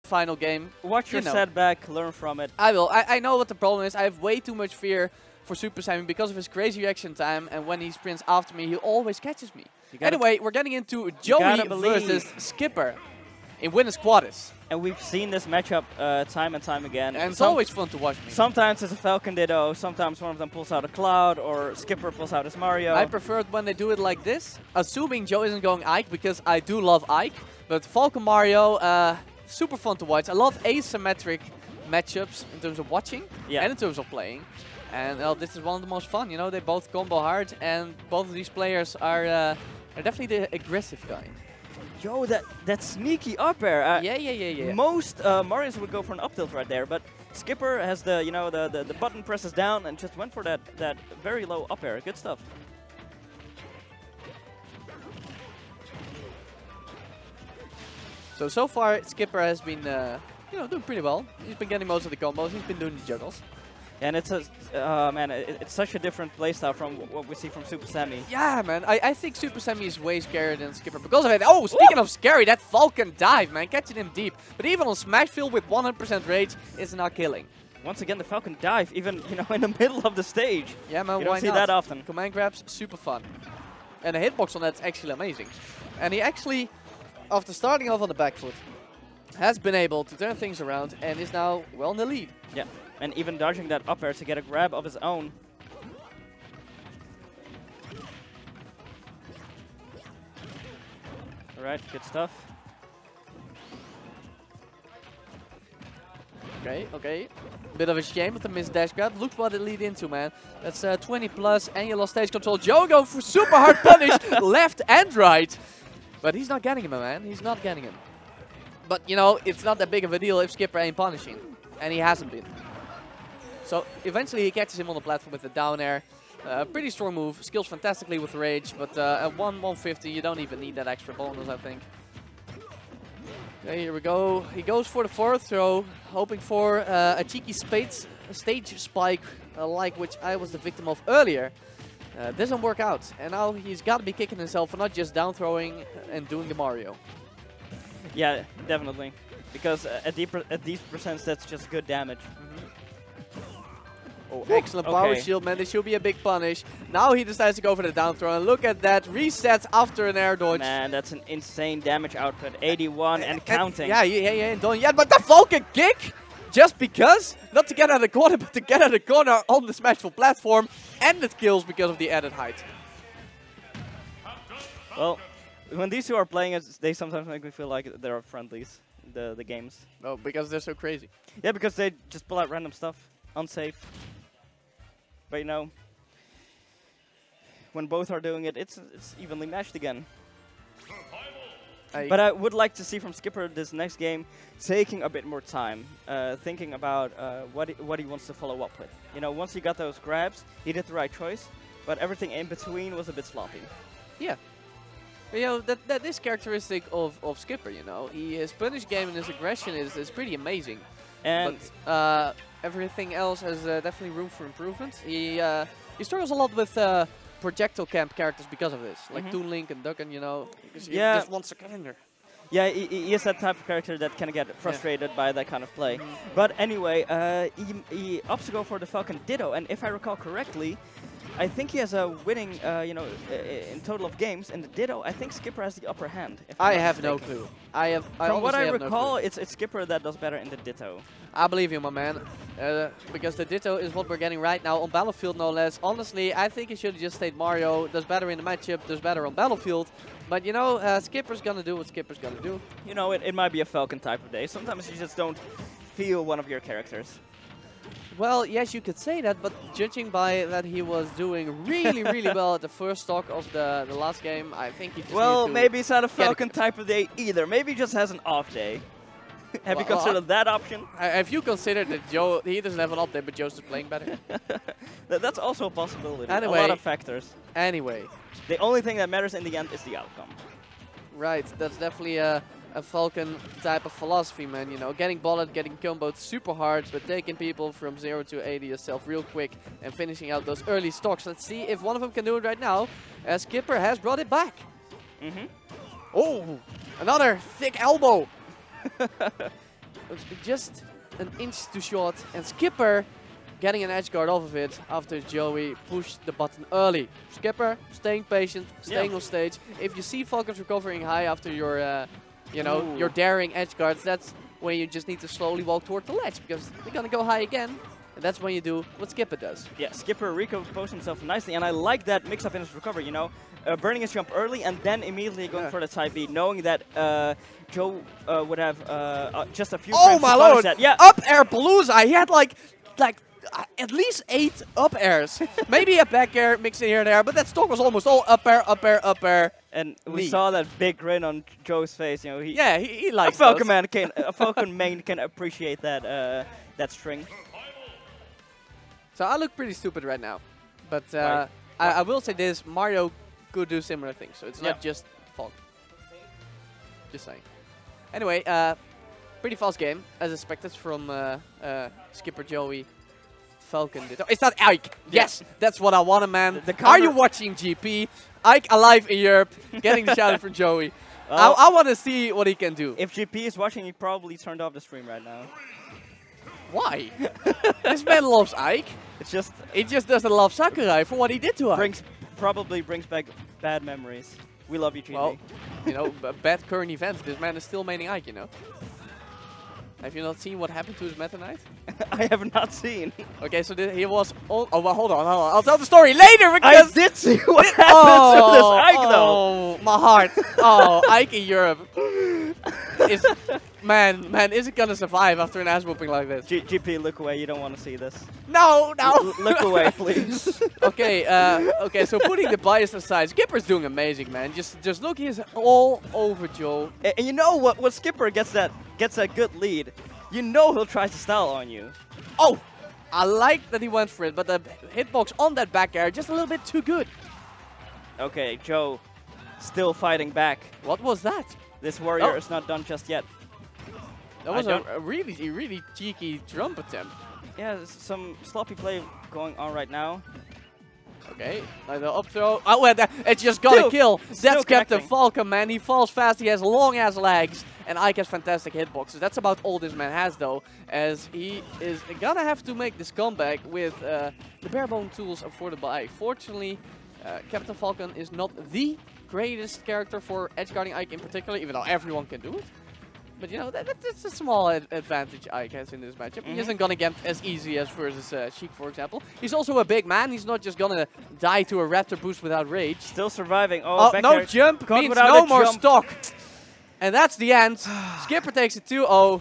final game. Watch your setback, learn from it. I will. I know what the problem is. I have way too much fear for Super Sammy because of his crazy reaction time, and when he sprints after me, he always catches me. Anyway, we're getting into Joey versus Skipper in Winners Quarters. And we've seen this matchup time and time again. And it's always fun to watch me. Sometimes it's a Falcon Ditto, sometimes one of them pulls out a Cloud, or Skipper pulls out his Mario. I prefer it when they do it like this, assuming Joe isn't going Ike, because I do love Ike. But Falcon Mario, super fun to watch. I love asymmetric matchups in terms of watching and in terms of playing. And this is one of the most fun, you know, they both combo hard, and both of these players are definitely the aggressive kind. Yo, that sneaky up air. Yeah. Most Marios would go for an up tilt right there, but Skipper has the, you know, the button presses down and just went for that very low up air. Good stuff. So far, Skipper has been, you know, doing pretty well. He's been getting most of the combos. He's been doing the juggles. And it's man, it's such a different playstyle from what we see from Super Sammy. Yeah, man. I think Super Sammy is way scarier than Skipper because of it. Oh, speaking of scary, that Falcon dive, man, catching him deep. But even on Smash Field with 100% rage, it's not killing. Once again, the Falcon dive, even in the middle of the stage. Yeah, man. You don't see that often. Command grabs, super fun, and the hitbox on that's actually amazing. And he actually, after starting off on the back foot, has been able to turn things around and is now well in the lead. Yeah. And even dodging that up air to get a grab of his own. Alright, good stuff. Okay. Bit of a shame with the missed dash grab. Look what it lead into, man. That's 20 plus and you lost stage control. Joe going for super hard punish, left and right. But he's not getting him, man. He's not getting him. But, you know, it's not that big of a deal if Skipper ain't punishing. And he hasn't been. So eventually he catches him on the platform with the down air. Pretty strong move, skills fantastically with rage, but at 150 you don't even need that extra bonus, I think. Okay, here we go. He goes for the forward throw, hoping for a cheeky stage spike like which I was the victim of earlier. Doesn't work out, and now he's got to be kicking himself for not just down throwing and doing the Mario. Yeah, definitely, because at these percents that's just good damage. Oh, excellent power shield, man. This should be a big punish. Now he decides to go for the down throw, and look at that. Resets after an air dodge. Man, that's an insane damage output. 81 and counting. Yeah, ain't done yet. But the Falcon kick, just because, not to get out of the corner, but to get out of the corner on the Smashful platform, and it kills because of the added height. Well, when these two are playing it, they sometimes make me feel like they're friendlies, the games. Oh, because they're so crazy. Yeah, because they just pull out random stuff. Unsafe. But you know, when both are doing it, it's evenly matched again. But I would like to see from Skipper this next game taking a bit more time, thinking about what he wants to follow up with. You know, once he got those grabs, he did the right choice, but everything in between was a bit sloppy. Yeah. But, you know, that is characteristic of Skipper, you know. His punish game and his aggression is pretty amazing. And but, everything else has definitely room for improvement. He struggles a lot with projectile camp characters because of this, like Toon Link and Ducken, you know, because he just wants to get in there. Yeah, he is that type of character that can get frustrated by that kind of play. But anyway, he opts to go for the Falcon Ditto, and if I recall correctly, I think he has a winning, you know, in total of games, and the Ditto, I think Skipper has the upper hand. I have no clue. From what I recall, it's Skipper that does better in the Ditto. I believe you, my man, because the Ditto is what we're getting right now on Battlefield, no less. Honestly, I think he should have just stayed Mario. Does better in the matchup, does better on Battlefield. But, you know, Skipper's going to do what Skipper's going to do. You know, it might be a Falcon type of day. Sometimes you just don't feel one of your characters. Well, yes, you could say that, but judging by that he was doing really, really well at the first stock of the last game, I think he just well, maybe it's not a Falcon type of day either. Maybe he just has an off day. Have you considered that option? Have you considered that Joe, he doesn't have an update, but Joe's just playing better? That's also a possibility. Anyway, a lot of factors. Anyway. The only thing that matters in the end is the outcome. Right, that's definitely a Falcon type of philosophy, man. You know, getting bullet, getting comboed super hard, but taking people from 0 to 80 yourself real quick and finishing out those early stocks. Let's see if one of them can do it right now, as Skipper has brought it back. Oh, another thick elbow. just an inch too short, and Skipper getting an edge guard off of it after Joey pushed the button early. Skipper staying patient, staying on stage. If you see Falcons recovering high after your, your daring edge guards, that's when you just need to slowly walk toward the ledge because they're gonna go high again. And that's when you do what Skipper does. Yeah, Skipper recomposed himself nicely, and I like that mix-up in his recovery, you know. Burning his jump early and then immediately going for the side B, knowing that Joe would have just a few frames my lord! That. Yeah, up air Palooza! He had like at least 8 up airs. Maybe a back air mixing here and there, but that stock was almost all up air, up air, up air. And we saw that big grin on Joe's face. You know, he likes a Falcon man a Falcon main can appreciate that that string. So I look pretty stupid right now, but I will say this: Mario could do similar things, so it's not just Falcon. Just saying. Anyway, pretty fast game as expected from Skipper, Joey, Falcon. It's not Ike. Yes, that's what I wanted, man. Are you watching GP? Ike alive in Europe, getting the shout out from Joey. I want to see what he can do. If GP is watching, he probably turned off the stream right now. Why? This man loves Ike. It's just he just doesn't love Sakurai for what he did to Ike. Probably brings back bad memories. We love you, GP. Well, you know, bad current events. This man is still maining Ike, you know. Have you not seen what happened to his Meta Knight? I have not seen. Okay, so he was on. Oh, well, hold on. I'll tell the story later because I did see what happened to this Ike, though. Oh, my heart. Oh, Ike in Europe. Man, is it gonna survive after an ass whooping like this? GP, look away. You don't want to see this. No. Look away, please. Okay, okay. So putting the bias aside, Skipper's doing amazing, man. Just look, he's all over Joe. And you know what? When Skipper gets that good lead, you know he'll try to style on you. Oh, I like that he went for it, but the hitbox on that back air just a little bit too good. Okay, Joe, still fighting back. What was that? This warrior is not done just yet. That was a really cheeky jump attempt. Yeah, there's some sloppy play going on right now. Okay, the up throw. Oh, it's just got a kill. That's Captain Falcon, man. He falls fast. He has long-ass legs. And Ike has fantastic hitboxes. That's about all this man has, though, as he is gonna have to make this comeback with the bare-bone tools afforded by Ike. Fortunately, Captain Falcon is not the greatest character for edgeguarding Ike in particular, even though everyone can do it. But you know, that's a small advantage Ike has in this matchup. He isn't gonna get as easy as versus Sheik, for example. He's also a big man. He's not just gonna die to a Raptor boost without rage. Still surviving. Oh, back no jump means no more stock. And that's the end. Skipper takes it 2-0.